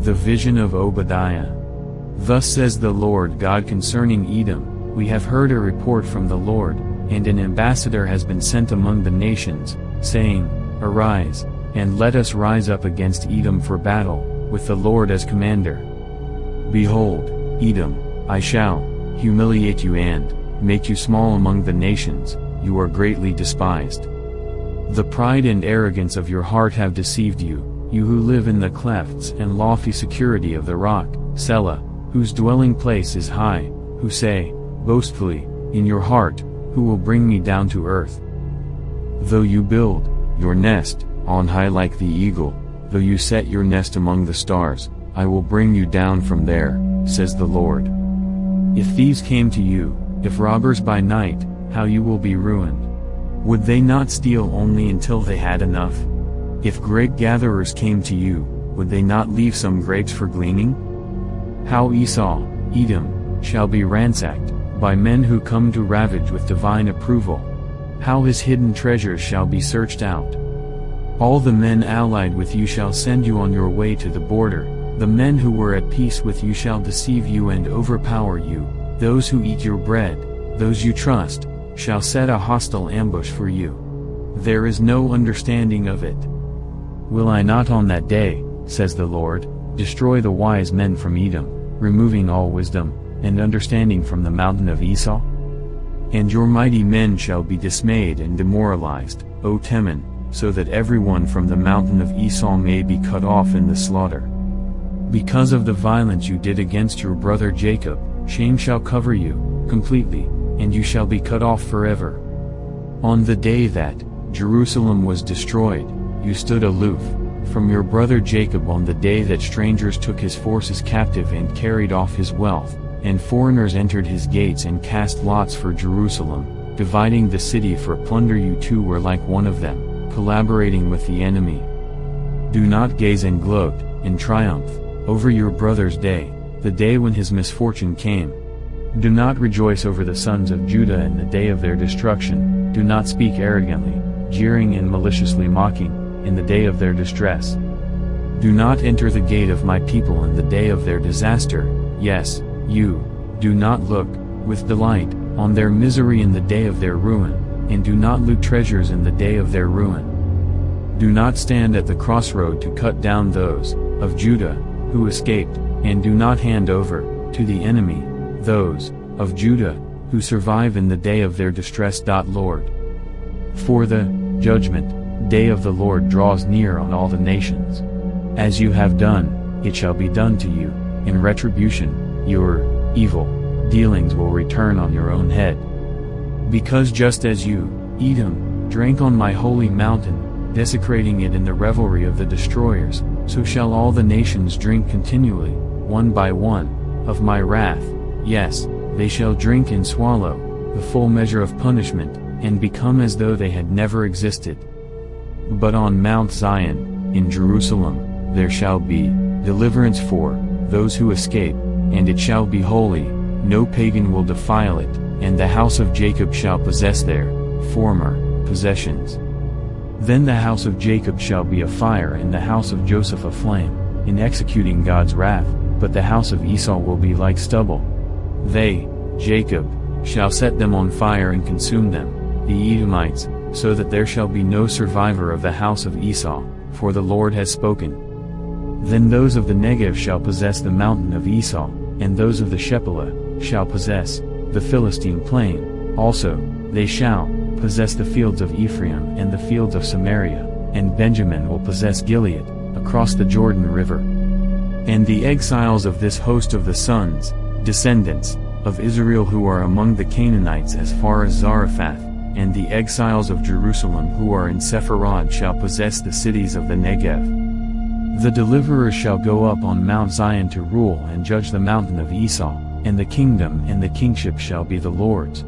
The vision of Obadiah. Thus says the Lord God concerning Edom, we have heard a report from the Lord, and an ambassador has been sent among the nations, saying, Arise, and let us rise up against Edom for battle, with the Lord as commander. Behold, Edom, I shall humiliate you and make you small among the nations, you are greatly despised. The pride and arrogance of your heart have deceived you, you who live in the clefts and lofty security of the rock, Selah, whose dwelling place is high, who say, boastfully, in your heart, who will bring me down to earth? Though you build your nest on high like the eagle, though you set your nest among the stars, I will bring you down from there, says the Lord. If thieves came to you, if robbers by night, how you will be ruined. Would they not steal only until they had enough? If grape gatherers came to you, would they not leave some grapes for gleaning? How Esau, Edom, shall be ransacked, by men who come to ravage with divine approval. How his hidden treasures shall be searched out. All the men allied with you shall send you on your way to the border, the men who were at peace with you shall deceive you and overpower you, those who eat your bread, those you trust, shall set a hostile ambush for you. There is no understanding of it. Will I not on that day, says the Lord, destroy the wise men from Edom, removing all wisdom and understanding from the mountain of Esau? And your mighty men shall be dismayed and demoralized, O Teman, so that everyone from the mountain of Esau may be cut off in the slaughter. Because of the violence you did against your brother Jacob, shame shall cover you, completely, and you shall be cut off forever. On the day that Jerusalem was destroyed, you stood aloof from your brother Jacob. On the day that strangers took his forces captive and carried off his wealth, and foreigners entered his gates and cast lots for Jerusalem, dividing the city for plunder, you too were like one of them, collaborating with the enemy. Do not gaze and gloat, in triumph, over your brother's day, the day when his misfortune came. Do not rejoice over the sons of Judah in the day of their destruction, do not speak arrogantly, jeering and maliciously mocking, in the day of their distress. Do not enter the gate of my people in the day of their disaster, yes, you, do not look, with delight, on their misery in the day of their ruin, and do not loot treasures in the day of their ruin. Do not stand at the crossroad to cut down those of Judah who escaped, and do not hand over to the enemy those of Judah who survive in the day of their distress. Lord. For the judgment day of the Lord draws near on all the nations. As you have done, it shall be done to you, in retribution, your evil dealings will return on your own head. Because just as you, Edom, drank on my holy mountain, desecrating it in the revelry of the destroyers, so shall all the nations drink continually, one by one, of my wrath. Yes, they shall drink and swallow the full measure of punishment, and become as though they had never existed. But on Mount Zion, in Jerusalem, there shall be deliverance for those who escape, and it shall be holy, no pagan will defile it, and the house of Jacob shall possess their former possessions. Then the house of Jacob shall be a fire and the house of Joseph a flame, in executing God's wrath, but the house of Esau will be like stubble. They, Jacob, shall set them on fire and consume them, the Edomites, so that there shall be no survivor of the house of Esau, for the Lord has spoken. Then those of the Negev shall possess the mountain of Esau, and those of the Shephelah shall possess the Philistine plain, also, they shall possess the fields of Ephraim and the fields of Samaria, and Benjamin will possess Gilead, across the Jordan River. And the exiles of this host of the sons, descendants, of Israel who are among the Canaanites as far as Zarephath, and the exiles of Jerusalem who are in Sepharad shall possess the cities of the Negev. The deliverer shall go up on Mount Zion to rule and judge the mountain of Esau, and the kingdom and the kingship shall be the Lord's.